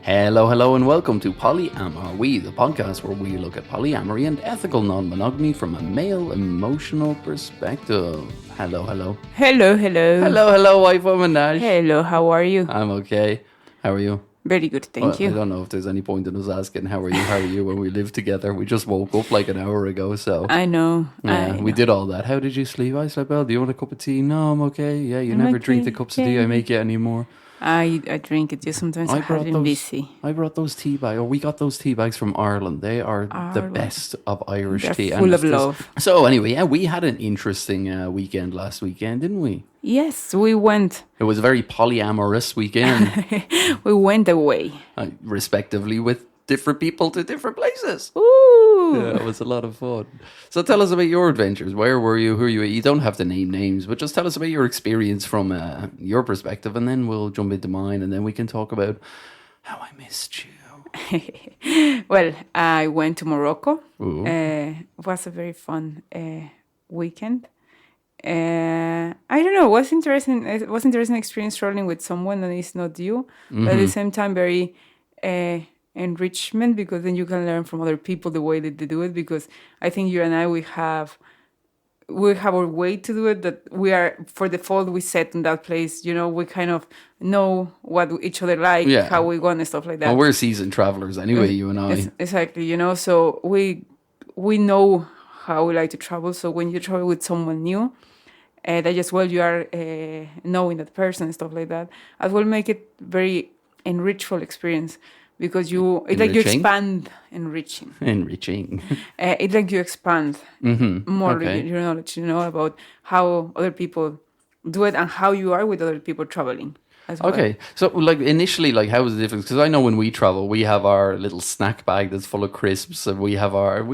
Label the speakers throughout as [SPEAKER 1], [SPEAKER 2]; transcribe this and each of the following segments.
[SPEAKER 1] Hello, hello, and welcome to PolyAmAreWe, the podcast where we look at polyamory and ethical non-monogamy from a male emotional perspective. Hello, hello.
[SPEAKER 2] Hello, hello.
[SPEAKER 1] Hello, hello, wife woman Nash.
[SPEAKER 2] Hello, how are you?
[SPEAKER 1] I'm okay. How are you?
[SPEAKER 2] Very good, thank you.
[SPEAKER 1] I don't know if there's any point in us asking how are you when we live together. We just woke up like an hour ago, so.
[SPEAKER 2] I know.
[SPEAKER 1] Yeah, we did all that. How did you sleep? I slept well. Do you want a cup of tea? No, I'm okay. Yeah, you never drink the cups of tea I make you anymore.
[SPEAKER 2] I drink it just sometimes. I have been busy.
[SPEAKER 1] I brought those tea bags. We got those tea bags from Ireland. They are the best of Irish tea.
[SPEAKER 2] They're full of love.
[SPEAKER 1] So anyway, yeah, we had an interesting weekend last weekend, didn't we?
[SPEAKER 2] Yes, we went.
[SPEAKER 1] It was a very polyamorous weekend.
[SPEAKER 2] We went away.
[SPEAKER 1] Respectively with different people to different places.
[SPEAKER 2] Ooh.
[SPEAKER 1] Yeah, it was a lot of fun. So tell us about your adventures. Where were you? Who are you? You don't have to name names, but just tell us about your experience from your perspective, and then we'll jump into mine, and then we can talk about how I missed you.
[SPEAKER 2] Well, I went to Morocco.
[SPEAKER 1] Ooh.
[SPEAKER 2] It was a very fun weekend. I don't know. It was interesting. It was interesting experience traveling with someone that is not you, but at the same time very enrichment, because then you can learn from other people the way that they do it. Because I think you and I we have our way to do it, that we are for default we set in that place. You know, we kind of know what each other like, how we go and stuff like that.
[SPEAKER 1] Well, we're seasoned travelers anyway, you and I.
[SPEAKER 2] Exactly. You know, so we know how we like to travel. So when you travel with someone new, that just you are knowing that person and stuff like that, as well make it very enrichful experience, because you expand. Enriching. It's like you expand more your knowledge, about how other people do it and how you are with other people traveling as well.
[SPEAKER 1] Okay, so like initially, like how was the difference? Because I know when we travel, we have our little snack bag that's full of crisps, and we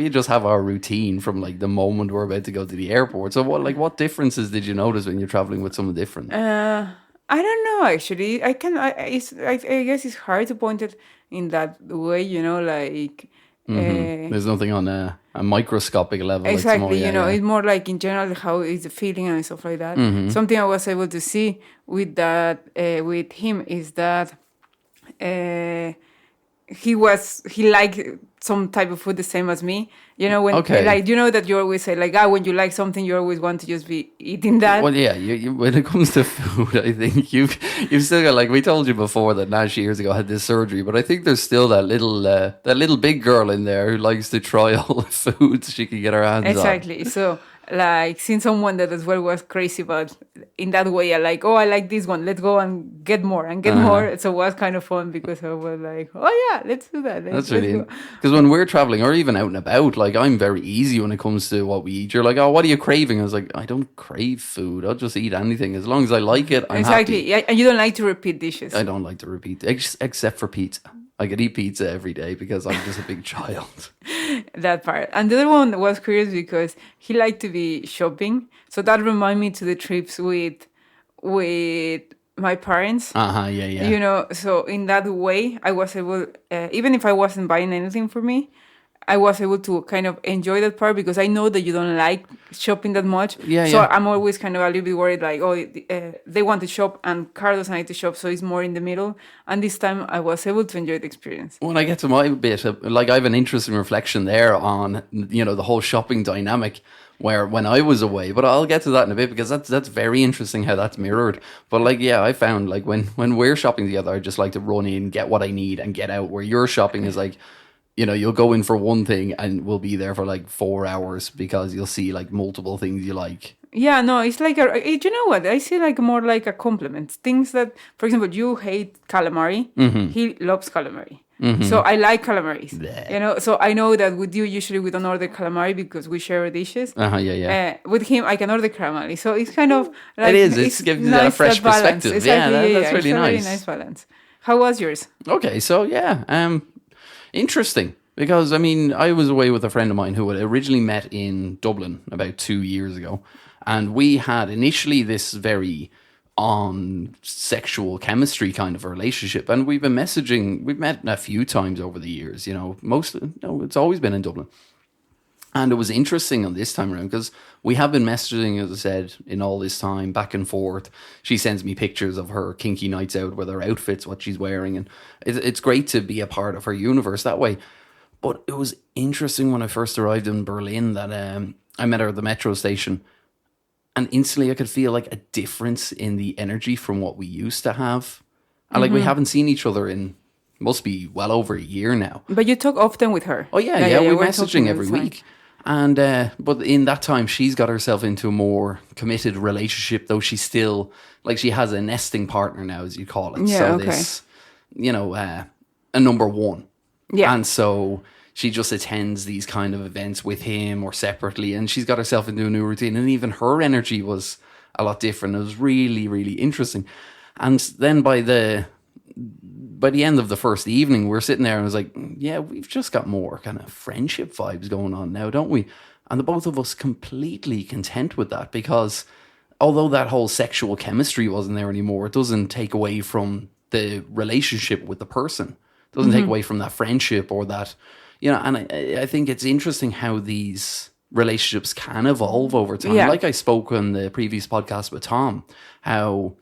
[SPEAKER 1] just have our routine from like the moment we're about to go to the airport. So what differences did you notice when you're traveling with someone different?
[SPEAKER 2] I don't know, actually. I guess it's hard to point it in that way, like.
[SPEAKER 1] There's nothing on a microscopic level.
[SPEAKER 2] Exactly, it's more like in general how is the feeling and stuff like that. Something I was able to see with that with him is that he liked some type of food the same as me. That you always say when you like something, you always want to just be eating that.
[SPEAKER 1] Well, yeah, you, when it comes to food, I think you've still got, like we told you before that Nash years ago had this surgery, but I think there's still that little big girl in there who likes to try all the foods she can get her hands on.
[SPEAKER 2] Exactly. So seeing someone that as well was crazy about in that way, I like this one, let's go and get more more. So it was kind of fun, because I was like, oh yeah, let's do that.
[SPEAKER 1] That's really, because when we're traveling or even out and about, like I'm very easy when it comes to what we eat. You're like, oh, what are you craving? I was like, I don't crave food, I'll just eat anything as long as I like it. I'm happy.
[SPEAKER 2] And you don't like to repeat dishes.
[SPEAKER 1] I don't like to repeat, except for pizza. I could eat pizza every day because I'm just a big child.
[SPEAKER 2] That part. And the other one was curious because he liked to be shopping. So that reminded me to the trips with my parents.
[SPEAKER 1] Yeah.
[SPEAKER 2] So in that way, I was able, even if I wasn't buying anything for me, I was able to kind of enjoy that part, because I know that you don't like shopping that much. So I'm always kind of a little bit worried, like, they want to shop and Karl doesn't like to shop, so it's more in the middle. And this time I was able to enjoy the experience.
[SPEAKER 1] When I get to my bit, like I have an interesting reflection there on, the whole shopping dynamic, where when I was away, but I'll get to that in a bit, because that's very interesting how that's mirrored. But I found like when we're shopping together, I just like to run in, get what I need and get out, where your shopping is like, you'll go in for one thing and we'll be there for like 4 hours because you'll see like multiple things you like.
[SPEAKER 2] Yeah, no, it's like you know what? I see like more like a compliment. Things that, for example, you hate calamari. He loves calamari. So I like calamaris. So I know that with you, usually we don't order calamari because we share dishes. With him, I can order calamari. So it's kind of like...
[SPEAKER 1] It gives you a fresh perspective.
[SPEAKER 2] Exactly,
[SPEAKER 1] that's really nice.
[SPEAKER 2] Really nice balance. How was yours?
[SPEAKER 1] Okay, so interesting, because I was away with a friend of mine who had originally met in Dublin about 2 years ago, and we had initially this very on sexual chemistry kind of a relationship, and we've been messaging. We've met a few times over the years, it's always been in Dublin. And it was interesting on this time around because we have been messaging, as I said, in all this time, back and forth. She sends me pictures of her kinky nights out with her outfits, what she's wearing. And it's great to be a part of her universe that way. But it was interesting when I first arrived in Berlin that I met her at the metro station. And instantly I could feel like a difference in the energy from what we used to have. And like we haven't seen each other in, must be well over a year now.
[SPEAKER 2] But you talk often with her.
[SPEAKER 1] Oh yeah, we're
[SPEAKER 2] we're
[SPEAKER 1] messaging
[SPEAKER 2] talking
[SPEAKER 1] every
[SPEAKER 2] all the time.
[SPEAKER 1] week. And but in that time she's got herself into a more committed relationship, though she's still like she has a nesting partner now, as you call it.
[SPEAKER 2] Yeah,
[SPEAKER 1] so
[SPEAKER 2] okay.
[SPEAKER 1] this, you know, a number one.
[SPEAKER 2] Yeah.
[SPEAKER 1] And so she just attends these kind of events with him or separately, and she's got herself into a new routine, and even her energy was a lot different. It was really, really interesting. And then by the end of the first evening, we're sitting there and I was like, yeah, we've just got more kind of friendship vibes going on now, don't we? And the both of us completely content with that, because although that whole sexual chemistry wasn't there anymore, it doesn't take away from the relationship with the person. It doesn't take away from that friendship or that, you know, and I think it's interesting how these relationships can evolve over time.
[SPEAKER 2] Yeah.
[SPEAKER 1] Like I spoke on the previous podcast with Tom, how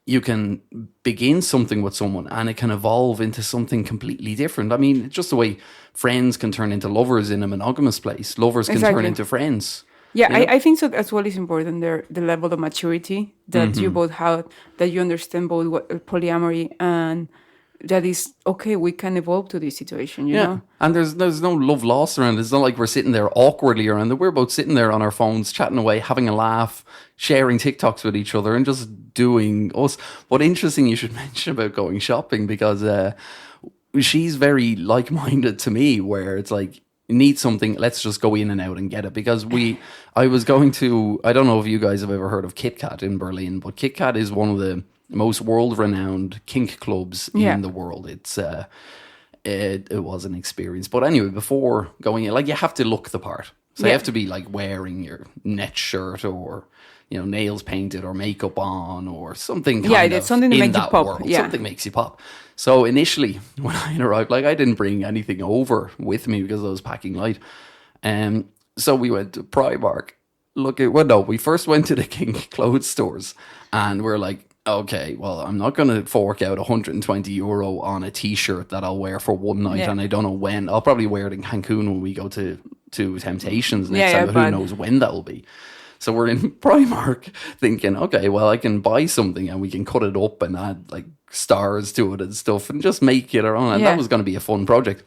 [SPEAKER 1] you can begin something with someone and it can evolve into something completely different. I mean, just the way friends can turn into lovers in a monogamous place. Lovers can turn
[SPEAKER 2] Exactly.
[SPEAKER 1] into friends.
[SPEAKER 2] Yeah,
[SPEAKER 1] You know?
[SPEAKER 2] I think so as well is important there, the level of maturity that you both have, that you understand both what polyamory, and that is okay, we can evolve to this situation, you know?
[SPEAKER 1] And there's no love lost around it. It's not like we're sitting there awkwardly around it. We're both sitting there on our phones, chatting away, having a laugh, sharing TikToks with each other and just doing us. But interesting you should mention about going shopping, because she's very like-minded to me, where it's like, you need something, let's just go in and out and get it. Because I was going to, I don't know if you guys have ever heard of Kit Kat in Berlin, but Kit Kat is one of the most world-renowned kink clubs in the world. It's it was an experience. But anyway, before going in, like, you have to look the part. So you have to be like wearing your net shirt, or, you know, nails painted or makeup on or something kind of
[SPEAKER 2] something to
[SPEAKER 1] in
[SPEAKER 2] make you
[SPEAKER 1] that
[SPEAKER 2] pop.
[SPEAKER 1] world.
[SPEAKER 2] Yeah.
[SPEAKER 1] Something makes you pop. So initially when I arrived, like, I didn't bring anything over with me because I was packing light. So we went to Primark. We first went to the kink clothes stores, and we're like, okay, well, I'm not going to fork out €120 on a t-shirt that I'll wear for one night, and I don't know when. I'll probably wear it in Cancun when we go to Temptations next time, but who knows when that will be. So we're in Primark thinking, okay, well, I can buy something and we can cut it up and add like stars to it and stuff and just make it our own. And that was going to be a fun project.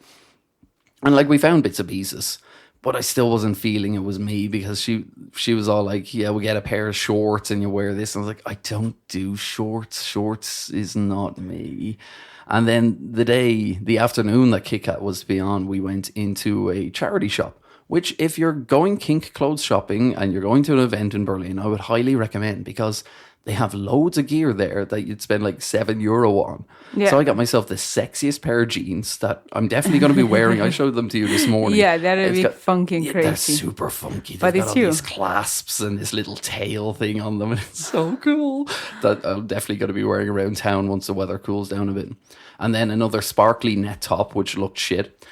[SPEAKER 1] And like, we found bits and pieces, but I still wasn't feeling it was me, because she was all like, yeah, we get a pair of shorts and you wear this. And I was like, I don't do shorts. Shorts is not me. And then the afternoon that Kit Kat was to be on, we went into a charity shop, which, if you're going kink clothes shopping and you're going to an event in Berlin, I would highly recommend, because they have loads of gear there that you'd spend like €7 on.
[SPEAKER 2] Yeah.
[SPEAKER 1] So I got myself the sexiest pair of jeans that I'm definitely going to be wearing. I showed them to you this morning.
[SPEAKER 2] Yeah, that'll
[SPEAKER 1] It's
[SPEAKER 2] be
[SPEAKER 1] got-
[SPEAKER 2] funky and
[SPEAKER 1] They're
[SPEAKER 2] crazy.
[SPEAKER 1] super funky.
[SPEAKER 2] But
[SPEAKER 1] They've
[SPEAKER 2] it's
[SPEAKER 1] got all
[SPEAKER 2] you.
[SPEAKER 1] these clasps and this little tail thing on them. And it's so cool. That I'm definitely going to be wearing around town once the weather cools down a bit. And then another sparkly net top, which looked shit.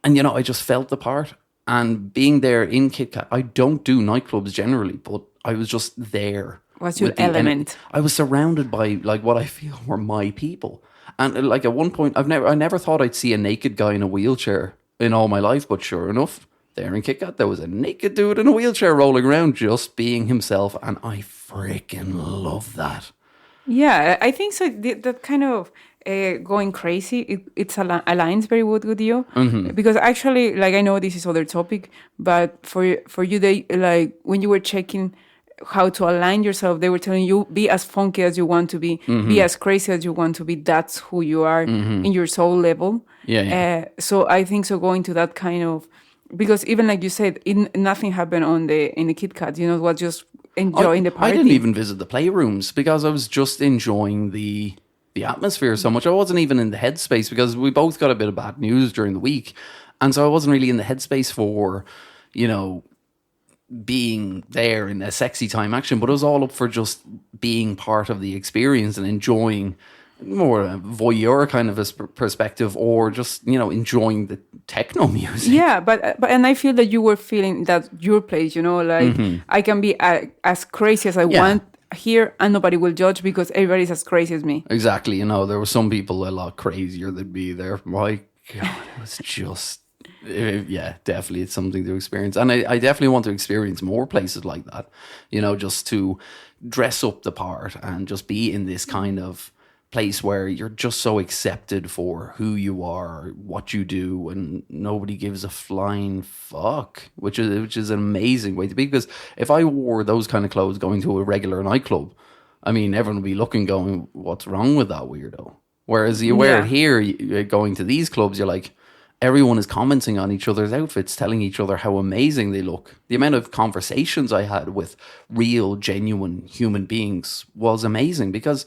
[SPEAKER 1] And, you know, I just felt the part. And being there in Kit Kat, I don't do nightclubs generally, but I was just there.
[SPEAKER 2] What's your
[SPEAKER 1] with the
[SPEAKER 2] element?
[SPEAKER 1] I was surrounded by like what I feel were my people. And like at one point, I never thought I'd see a naked guy in a wheelchair in all my life, but sure enough, there in Kit Kat, there was a naked dude in a wheelchair rolling around just being himself, and I freaking love that.
[SPEAKER 2] Yeah, I think so. That kind of going crazy, it's aligns very well with you, because actually, like, I know this is other topic, but for you, they, like, when you were checking how to align yourself, they were telling you, be as funky as you want to be as crazy as you want to be. That's who you are in your soul level.
[SPEAKER 1] Yeah.
[SPEAKER 2] So I think so, going to that kind of, because even like you said, nothing happened in the Kit Kat. You know, was just enjoying the party.
[SPEAKER 1] I didn't even visit the playrooms because I was just enjoying the atmosphere so much. I wasn't even in the headspace, because we both got a bit of bad news during the week. And so I wasn't really in the headspace for, you know, being there in a sexy time action, but it was all up for just being part of the experience and enjoying more a voyeur kind of a perspective, or just, you know, enjoying the techno music.
[SPEAKER 2] Yeah, but and I feel that you were feeling that your place, you know, like I can be as crazy as I want here, and nobody will judge because everybody's as crazy as me.
[SPEAKER 1] Exactly. You know, there were some people a lot crazier than me there. My God, it was just, yeah, definitely it's something to experience. And I definitely want to experience more places like that, you know, just to dress up the part and just be in this kind of place where you're just so accepted for who you are, what you do, and nobody gives a flying fuck, which is an amazing way to be. Because if I wore those kind of clothes going to a regular nightclub, I mean, everyone would be looking, going, "What's wrong with that weirdo?" Whereas you wear it here, going to these clubs, you're like, everyone is commenting on each other's outfits, telling each other how amazing they look. The amount of conversations I had with real, genuine human beings was amazing, because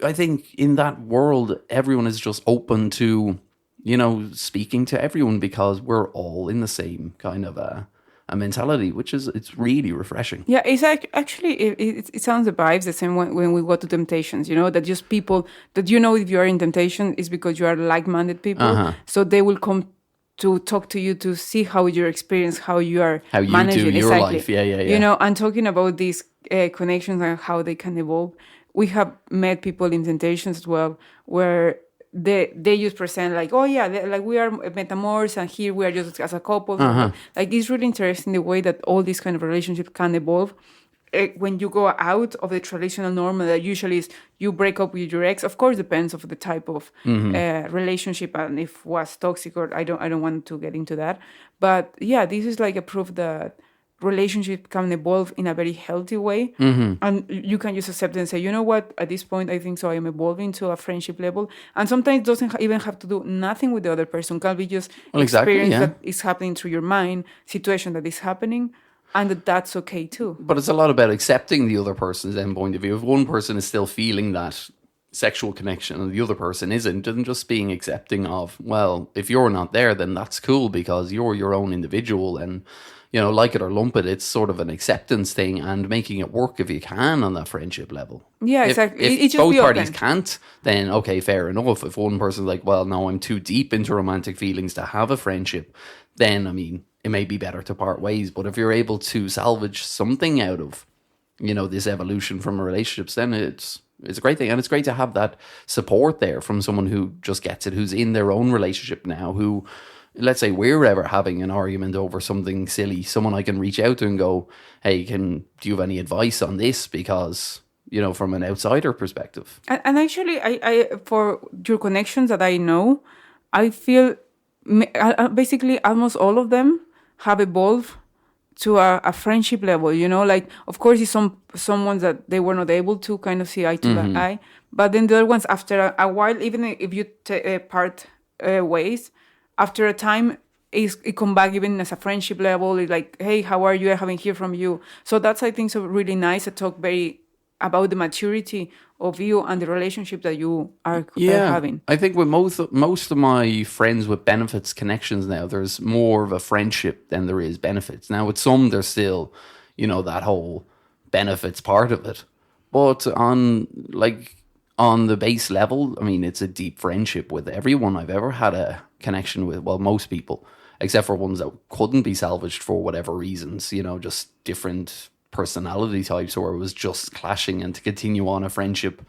[SPEAKER 1] I think in that world, everyone is just open to, you know, speaking to everyone, because we're all in the same kind of a mentality, which is, it's really refreshing.
[SPEAKER 2] Yeah, it's actually, it sounds the vibes the same when we go to Temptations, you know, that just people that, you know, if you are in Temptation is because you are like-minded people. So they will come to talk to you to see how your experience, how you are
[SPEAKER 1] How you
[SPEAKER 2] managing
[SPEAKER 1] do your life. Yeah.
[SPEAKER 2] You know, and talking about these connections and how they can evolve. We have met people in Temptations as well, where they just present like, oh yeah, like we are metamors and here we are just as a couple. Like it's really interesting the way that all these kind of relationships can evolve. When you go out of the traditional norm that usually is you break up with your ex, of course depends of the type of relationship and if was toxic or I don't want to get into that. But yeah, this is like a proof that relationship can evolve in a very healthy way, and you can just accept it and say, you know what, at this point I think so I am evolving to a friendship level, and sometimes it doesn't even have to do nothing with the other person. Can be just experience that is happening through your mind, situation that is happening, and that's okay too.
[SPEAKER 1] But it's a lot about accepting the other person's end point of view. If one person is still feeling that sexual connection and the other person isn't, and just being accepting of, well, if you're not there, then that's cool because you're your own individual, and you know, like it or lump it, it's sort of an acceptance thing and making it work if you can on that friendship level.
[SPEAKER 2] Yeah, exactly.
[SPEAKER 1] If both parties can't, then okay, fair enough. If one person's like, well, no, I'm too deep into romantic feelings to have a friendship, then, I mean, it may be better to part ways. But if you're able to salvage something out of, you know, this evolution from relationships, then it's a great thing. And it's great to have that support there from someone who just gets it, who's in their own relationship now, who, let's say we're ever having an argument over something silly, someone I can reach out to and go, hey, do you have any advice on this? Because, you know, from an outsider perspective.
[SPEAKER 2] And actually, I for your connections that I know, I feel basically almost all of them have evolved to a friendship level, you know, like, of course, it's someone that they were not able to kind of see eye to eye. But then the other ones, after a while, even if you part ways, after a time, it come back even as a friendship level. It's like, hey, how are you? I haven't heard from you. So that's, I think, so really nice to talk very about the maturity of you and the relationship that you are having.
[SPEAKER 1] I think with most of my friends with benefits connections now, there's more of a friendship than there is benefits. Now with some, there's still, you know, that whole benefits part of it. But on the base level, I mean, it's a deep friendship with everyone I've ever had a connection with. Well, most people, except for ones that couldn't be salvaged for whatever reasons, you know, just different personality types, or it was just clashing, and to continue on a friendship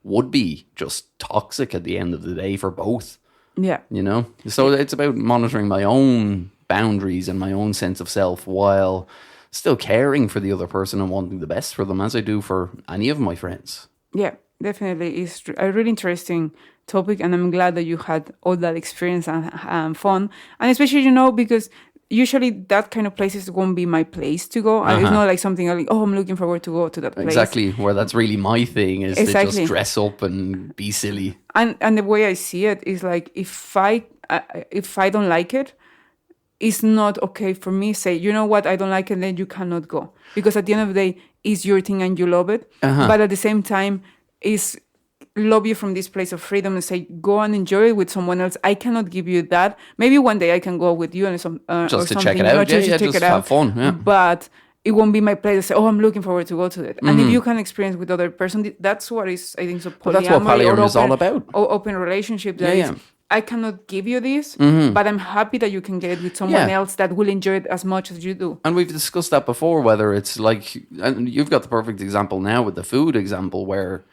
[SPEAKER 1] would be just toxic at the end of the day for both.
[SPEAKER 2] Yeah.
[SPEAKER 1] You know? So it's about monitoring my own boundaries and my own sense of self while still caring for the other person and wanting the best for them, as I do for any of my friends.
[SPEAKER 2] Yeah, definitely. It's a really interesting topic, and I'm glad that you had all that experience and fun. And especially, you know, because usually that kind of places won't be my place to go. It's not like something like, oh, I'm looking forward to go to that place.
[SPEAKER 1] Exactly, where that's really my thing, is to just dress up and be silly.
[SPEAKER 2] And the way I see it is like, if I don't like it, it's not okay for me say, you know what, I don't like it, then you cannot go. Because at the end of the day, it's your thing and you love it. But at the same time, it's love you from this place of freedom and say, go and enjoy it with someone else. I cannot give you that. Maybe one day I can go with you and
[SPEAKER 1] just to check it out. Just have fun. Yeah.
[SPEAKER 2] But it won't be my place to say, oh, I'm looking forward to go to it. And if you can experience with other person, that's what is, I think, so
[SPEAKER 1] But that's what polyamory is all about.
[SPEAKER 2] Or open relationship. That is, I cannot give you this, but I'm happy that you can get it with someone else that will enjoy it as much as you do.
[SPEAKER 1] And we've discussed that before, whether it's like, and you've got the perfect example now with the food example, where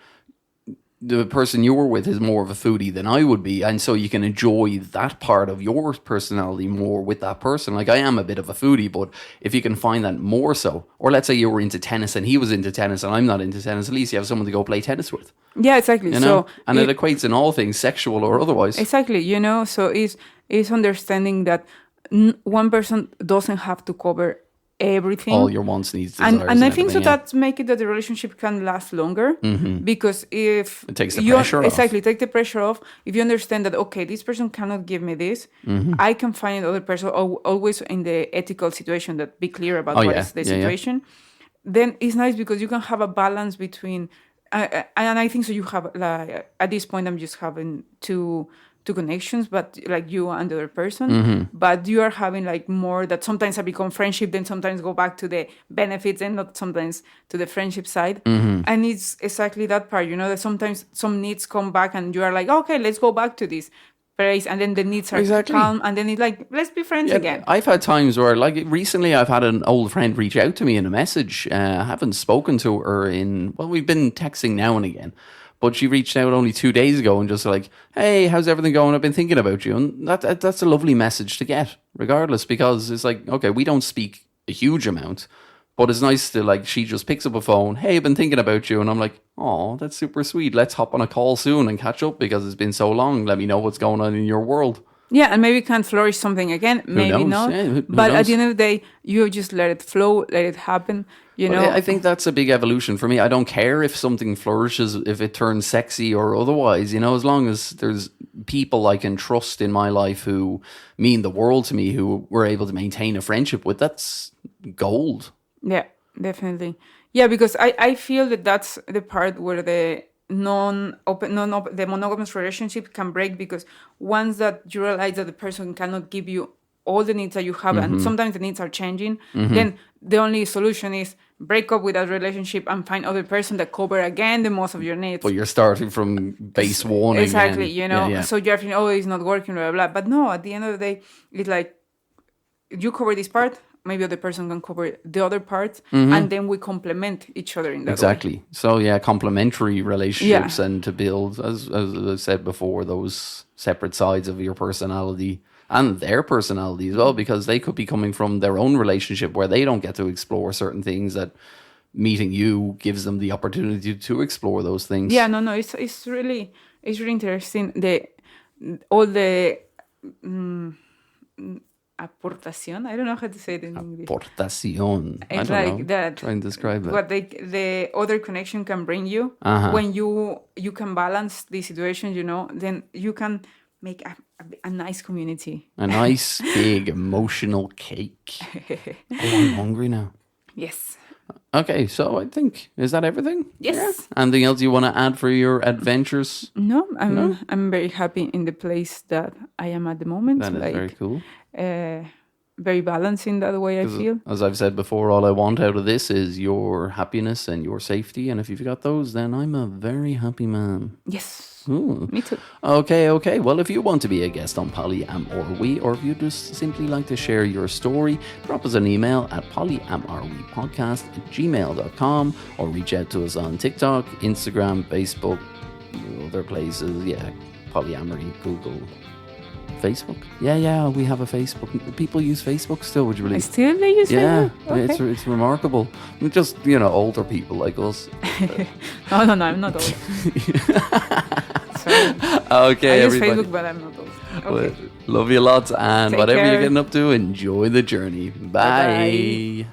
[SPEAKER 1] the person you were with is more of a foodie than I would be, and so you can enjoy that part of your personality more with that person. Like, I am a bit of a foodie, but if you can find that more so, or let's say you were into tennis and he was into tennis and I'm not into tennis, at least you have someone to go play tennis with.
[SPEAKER 2] Yeah, exactly.
[SPEAKER 1] You know? And it equates in all things, sexual or otherwise.
[SPEAKER 2] Exactly, so it's understanding that one person doesn't have to cover everything,
[SPEAKER 1] all your wants, needs, desires,
[SPEAKER 2] and I think so that make it that the relationship can last longer, because if
[SPEAKER 1] it takes the pressure off.
[SPEAKER 2] Exactly, take the pressure off. If you understand that, okay, this person cannot give me this, I can find another person, always in the ethical situation, that be clear about what is the situation. Then it's nice because you can have a balance between and I think so you have, like, at this point I'm just having two connections, but like you and the other person, but you are having like more that sometimes I become friendship, then sometimes go back to the benefits and not sometimes to the friendship side. And it's exactly that part, that sometimes some needs come back and you are like, okay, let's go back to this place, and then the needs are calm, and then it's like, let's be friends again.
[SPEAKER 1] I've had times where, like, recently I've had an old friend reach out to me in a message. I haven't spoken to her we've been texting now and again. But she reached out only 2 days ago and just like, hey, how's everything going? I've been thinking about you. And that's a lovely message to get, regardless, because it's like, okay, we don't speak a huge amount, but it's nice to, like, she just picks up a phone. Hey, I've been thinking about you. And I'm like, oh, that's super sweet. Let's hop on a call soon and catch up because it's been so long. Let me know what's going on in your world.
[SPEAKER 2] Yeah, and maybe can flourish something again, maybe not.
[SPEAKER 1] Yeah, who
[SPEAKER 2] but
[SPEAKER 1] knows?
[SPEAKER 2] At the end of the day, you just let it flow, let it happen.
[SPEAKER 1] I think that's a big evolution for me. I don't care if something flourishes, if it turns sexy or otherwise, as long as there's people I can trust in my life who mean the world to me, who we're able to maintain a friendship with, that's gold.
[SPEAKER 2] Yeah, definitely. Yeah, because I feel that that's the part where the the monogamous relationship can break, because once that you realize that the person cannot give you all the needs that you have, and sometimes the needs are changing, then the only solution is break up with that relationship and find other person that cover again the most of your needs.
[SPEAKER 1] But you're starting from base one.
[SPEAKER 2] Exactly,
[SPEAKER 1] again.
[SPEAKER 2] So you're thinking, oh, it's not working, blah, blah, blah. But no, at the end of the day, it's like, you cover this part, maybe other person can cover the other part, and then we complement each other in that
[SPEAKER 1] Exactly.
[SPEAKER 2] way.
[SPEAKER 1] So yeah, complementary relationships, and to build, as I said before, those separate sides of your personality and their personality as well, because they could be coming from their own relationship where they don't get to explore certain things, that meeting you gives them the opportunity to explore those things.
[SPEAKER 2] Yeah, no, it's really interesting. All the aportación. I don't know how to say it in English.
[SPEAKER 1] Aportación.
[SPEAKER 2] It's
[SPEAKER 1] I don't
[SPEAKER 2] like
[SPEAKER 1] know.
[SPEAKER 2] that.
[SPEAKER 1] Try and describe it.
[SPEAKER 2] What the other connection can bring you when you can balance the situation. Then you can make a nice community.
[SPEAKER 1] A nice big emotional cake. Oh, I'm hungry now.
[SPEAKER 2] Yes.
[SPEAKER 1] Okay, so I think, is that everything?
[SPEAKER 2] Yes.
[SPEAKER 1] Yeah. Anything else you want to add for your adventures?
[SPEAKER 2] No, I'm very happy in the place that I am at the moment.
[SPEAKER 1] That is very cool.
[SPEAKER 2] Very balanced in that way, I feel.
[SPEAKER 1] As I've said before, all I want out of this is your happiness and your safety. And if you've got those, then I'm a very happy man.
[SPEAKER 2] Yes.
[SPEAKER 1] Ooh.
[SPEAKER 2] Me too.
[SPEAKER 1] Okay. Well, if you want to be a guest on PolyAmAreWe, or if you just simply like to share your story, drop us an email at polyamarewepodcast@gmail.com, or reach out to us on TikTok, Instagram, Facebook, other places. Yeah, Polyamory, Google, Facebook. Yeah, we have a Facebook. People use Facebook still, would you believe?
[SPEAKER 2] Still they use Facebook? Okay.
[SPEAKER 1] It's remarkable. Just, older people like us.
[SPEAKER 2] No, I'm not old. Sorry.
[SPEAKER 1] Okay,
[SPEAKER 2] I use
[SPEAKER 1] everybody.
[SPEAKER 2] Facebook, but I'm not old. Okay.
[SPEAKER 1] Well, love you lots, and
[SPEAKER 2] Take
[SPEAKER 1] whatever
[SPEAKER 2] care.
[SPEAKER 1] you're getting up to, enjoy the journey. Bye.
[SPEAKER 2] Bye-bye.